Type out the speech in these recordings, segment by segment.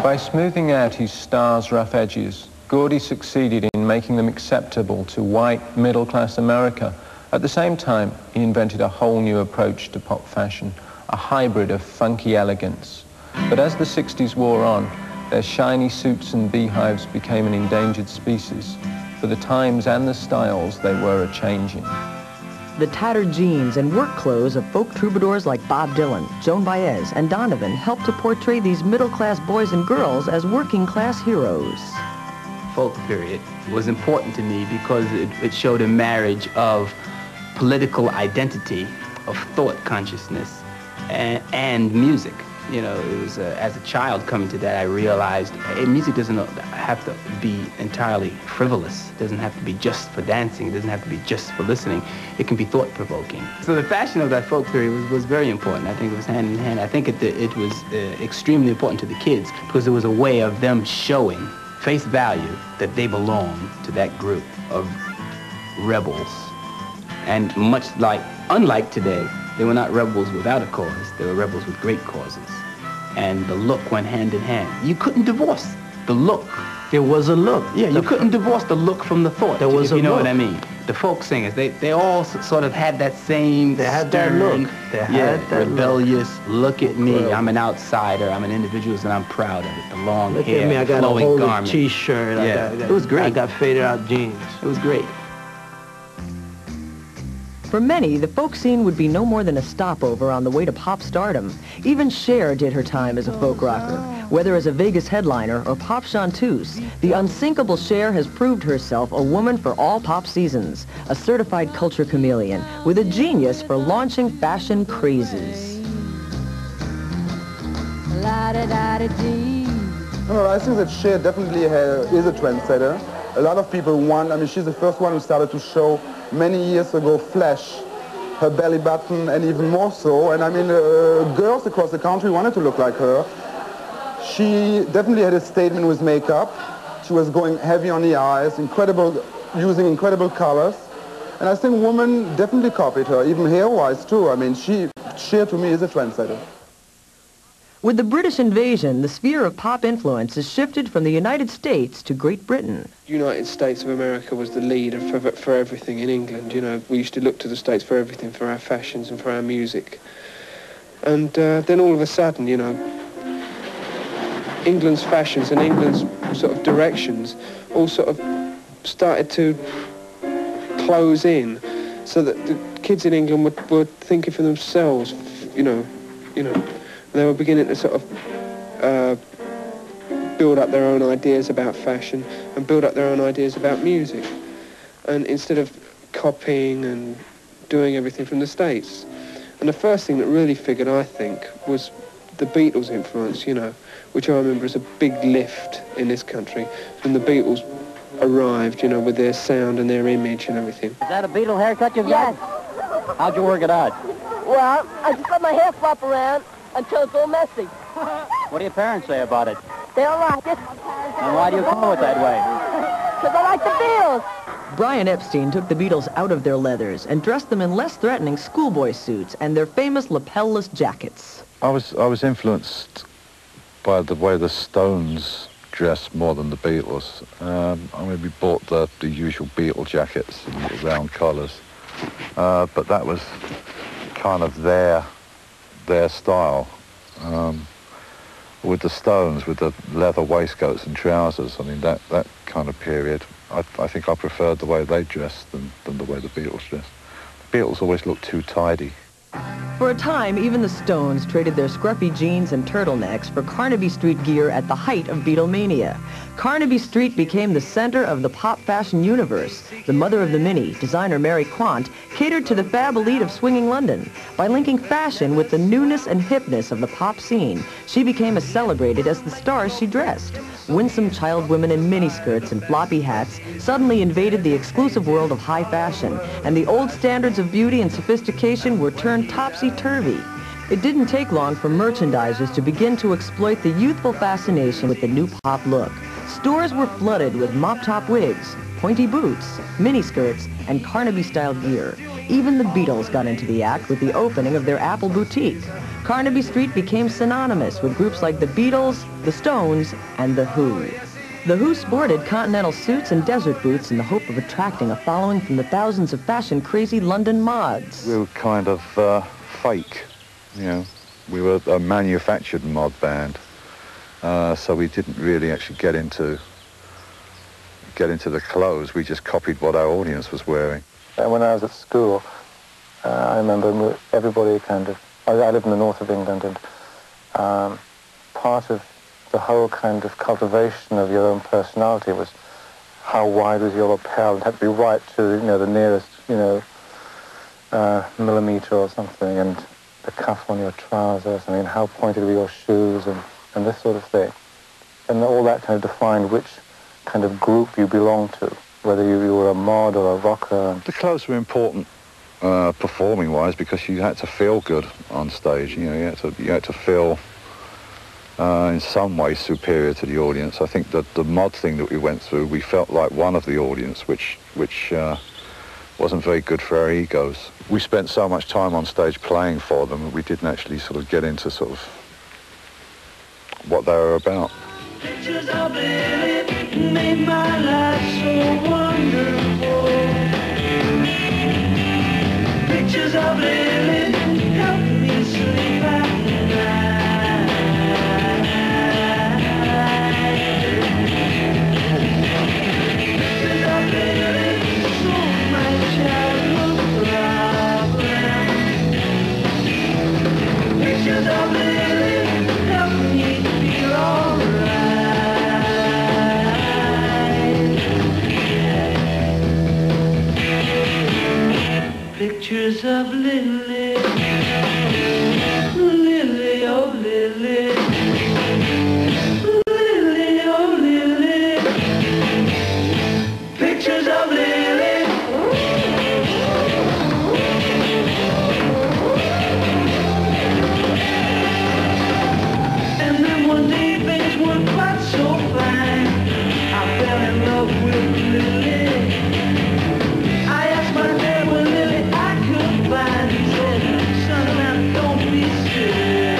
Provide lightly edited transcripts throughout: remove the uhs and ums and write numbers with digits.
By smoothing out his star's rough edges, Gordy succeeded in making them acceptable to white, middle-class America. At the same time, he invented a whole new approach to pop fashion, a hybrid of funky elegance. But as the 60s wore on, their shiny suits and beehives became an endangered species. For the times and the styles, they were a-changing. The tattered jeans and work clothes of folk troubadours like Bob Dylan, Joan Baez, and Donovan helped to portray these middle-class boys and girls as working-class heroes. Folk period was important to me because it showed a marriage of political identity, of thought consciousness, and music. You know, it was as a child coming to that, I realized music doesn't have to be entirely frivolous. It doesn't have to be just for dancing. It doesn't have to be just for listening. It can be thought-provoking. So the fashion of that folk period was very important. I think it was hand in hand. I think it was extremely important to the kids because it was a way of them showing face value that they belong to that group of rebels. And unlike today, they were not rebels without a cause. They were rebels with great causes. And the look went hand in hand. You couldn't divorce the look. There was a look. Yeah, you couldn't divorce the look from the thought. There was a look. You know what I mean? The folk singers, they all sort of had that same They had that look. They had that rebellious, look at me, I'm an outsider, I'm an individualist, and I'm proud of it. The long Look hair, at me, I got a flowing whole garment. T-shirt. Yeah, it was great. I got faded out jeans. It was great. For many, the folk scene would be no more than a stopover on the way to pop stardom. Even Cher did her time as a folk rocker. Whether as a Vegas headliner or pop chanteuse, the unsinkable Cher has proved herself a woman for all pop seasons, a certified culture chameleon with a genius for launching fashion crazes. No, I think that Cher definitely is a trendsetter. A lot of people she's the first one who started to show many years ago flash her belly button, and even more so. And girls across the country wanted to look like her. She definitely had a statement with makeup. She was going heavy on the eyes, using incredible colors. And I think women definitely copied her, even hair-wise too. Cher to me is a trendsetter. With the British invasion, the sphere of pop influence has shifted from the United States to Great Britain. United States of America was the leader for everything in England. You know, we used to look to the States for everything, for our fashions and for our music. And then all of a sudden, you know, England's fashions and England's sort of directions all sort of started to close in, so that the kids in England were thinking for themselves, you know. They were beginning to sort of build up their own ideas about fashion and build up their own ideas about music. And instead of copying and doing everything from the States. And the first thing that really figured, I think, was the Beatles' influence, you know, which I remember as a big lift in this country when the Beatles arrived, you know, with their sound and their image and everything. Is that a Beatle haircut you've got? Yes. How'd you work it out? Well, I just let my hair flop around until it's all messy. What do your parents say about it? They don't like it. And why do you call it that way? Because I like the Beatles. Brian Epstein took the Beatles out of their leathers and dressed them in less threatening schoolboy suits and their famous lapel-less jackets. I was influenced by the way the Stones dressed more than the Beatles. We bought the usual Beatle jackets and the round collars, but that was kind of their style. With the Stones, with the leather waistcoats and trousers, that kind of period, I think I preferred the way they dressed than the way the Beatles dressed. The Beatles always looked too tidy. For a time, even the Stones traded their scruffy jeans and turtlenecks for Carnaby Street gear at the height of Beatlemania. Carnaby Street became the center of the pop fashion universe. The mother of the Mini, designer Mary Quant, catered to the fab elite of swinging London. By linking fashion with the newness and hipness of the pop scene, she became as celebrated as the stars she dressed. Winsome child women in miniskirts and floppy hats suddenly invaded the exclusive world of high fashion, and the old standards of beauty and sophistication were turned topsy-turvy. It didn't take long for merchandisers to begin to exploit the youthful fascination with the new pop look. Stores were flooded with mop-top wigs, pointy boots, miniskirts, and Carnaby-style gear. Even the Beatles got into the act with the opening of their Apple boutique. Carnaby Street became synonymous with groups like the Beatles, the Stones, and the Who. The Who sported continental suits and desert boots in the hope of attracting a following from the thousands of fashion-crazy London mods. We were kind of fake, you know. We were a manufactured mod band, so we didn't really actually get into the clothes. We just copied what our audience was wearing. When I was at school, I remember everybody kind of... I live in the north of England, and part of the whole kind of cultivation of your own personality was how wide was your lapel. It had to be right to, you know, the nearest, you know, millimetre or something, and the cuff on your trousers, I mean, how pointed were your shoes, and this sort of thing. And all that kind of defined which kind of group you belonged to, whether you were a mod or a rocker. The clothes were important performing-wise because you had to feel good on stage. You know, you had to feel in some way superior to the audience. I think that the mod thing that we went through, we felt like one of the audience, which wasn't very good for our egos. We spent so much time on stage playing for them that we didn't actually sort of get into sort of what they were about. Pictures of it made my life so wonderful. Pictures of Lily helped me sleep at night. Pictures of Lily solved my childhood problem. Pictures of Lily helped me feel alright. Pictures of Lily, Lily, oh Lily, Lily, oh Lily, pictures of Lily. And then one day things weren't quite so fine. I fell in love with Lily. I asked my dad when Lily I could find. He said, son, now don't be silly.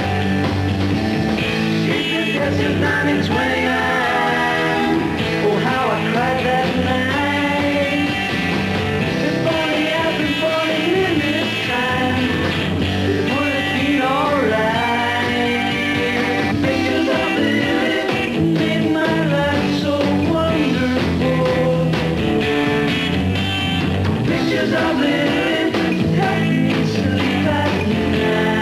She could dress at 9 and 29. Oh, how I cried that night. If only I'd been born in Lily's time, it would have been alright. Pictures of Lily made my life so wonderful. Pictures of Lily help me sleep at night.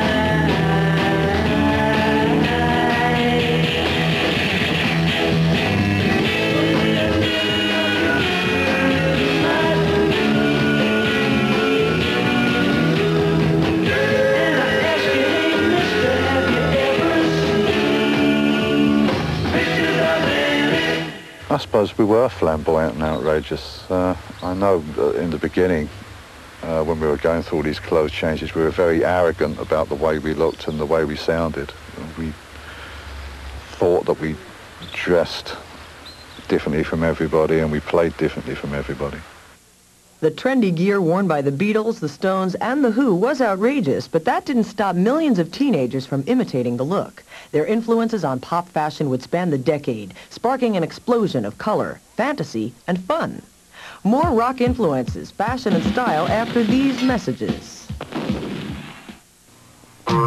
And I ask you, hey mister, have you ever seen pictures of Lily? I suppose we were flamboyant and outrageous. I know in the beginning, when we were going through all these clothes changes, we were very arrogant about the way we looked and the way we sounded. We thought that we dressed differently from everybody and we played differently from everybody. The trendy gear worn by the Beatles, the Stones, and the Who was outrageous, but that didn't stop millions of teenagers from imitating the look. Their influences on pop fashion would span the decade, sparking an explosion of color, fantasy, and fun. More rock influences, fashion, and style after these messages. In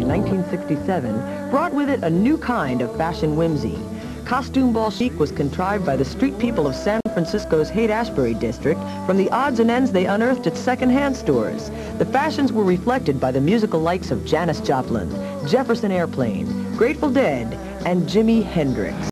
1967, brought with it a new kind of fashion whimsy. Costume ball chic was contrived by the street people of San Francisco's Haight Ashbury district from the odds and ends they unearthed at second-hand stores. The fashions were reflected by the musical likes of Janis Joplin, Jefferson Airplane, Grateful Dead, and Jimi Hendrix.